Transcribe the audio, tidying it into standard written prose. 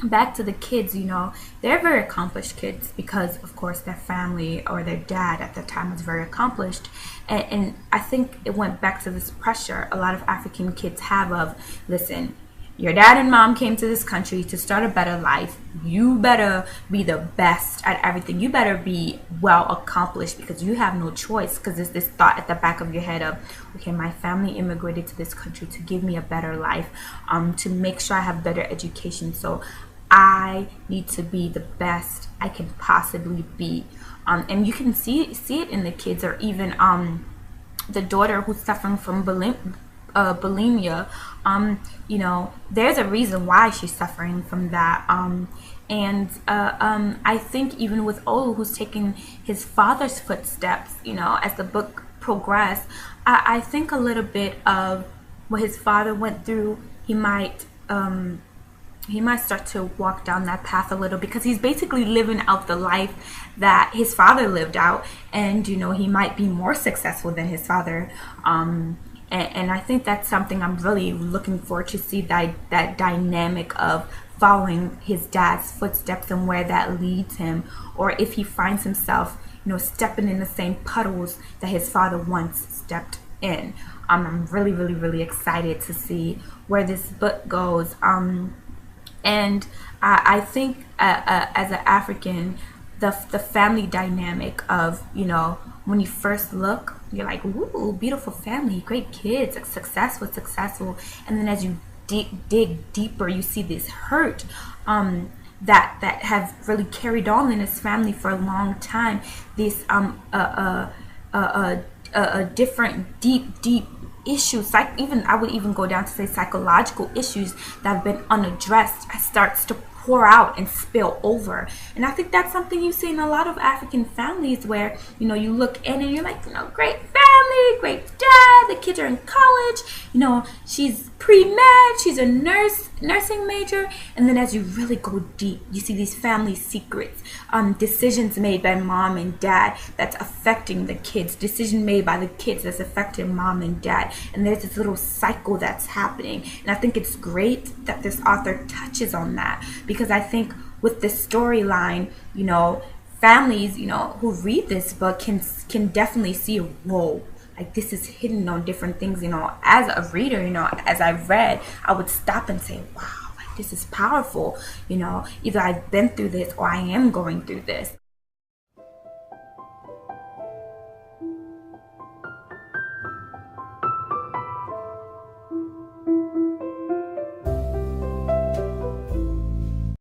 back to the kids, they're very accomplished kids because, of course, their family or their dad at the time was very accomplished. And I think it went back to this pressure a lot of African kids have of, listen, your dad and mom came to this country to start a better life. You better be the best at everything. You better be well accomplished because you have no choice. Because there's this thought at the back of your head of, okay, my family immigrated to this country to give me a better life, to make sure I have better education. So I need to be the best I can possibly be. And you can see it in the kids, or even the daughter who's suffering from bulimia. There's a reason why she's suffering from that. I think even with Olu, who's taking his father's footsteps, as the book progressed, I think a little bit of what his father went through, he might start to walk down that path a little, because he's basically living out the life that his father lived out, and he might be more successful than his father. And I think that's something I'm really looking forward to see, that dynamic of following his dad's footsteps and where that leads him, or if he finds himself stepping in the same puddles that his father once stepped in. I'm really, really, really excited to see where this book goes. And I think as an African, the family dynamic of, when you first look, you're like, ooh, beautiful family, great kids, successful. And then as you dig deeper, you see this hurt that have really carried on in his family for a long time. This different deep issues, like I would even go down to say psychological issues that have been unaddressed, starts to pour out and spill over. And I think that's something you see in a lot of African families, where you look in and you're like, great family, great dad, the kids are in college, she's pre-med, she's a nursing major. And then as you really go deep, you see these family secrets, decisions made by mom and dad that's affecting the kids, decision made by the kids that's affecting mom and dad. And there's this little cycle that's happening. And I think it's great that this author touches on that, because I think with this storyline, families, who read this book can definitely see, whoa, like this is hidden on different things. As a reader, as I read, I would stop and say, wow, like this is powerful. Either I've been through this or I am going through this.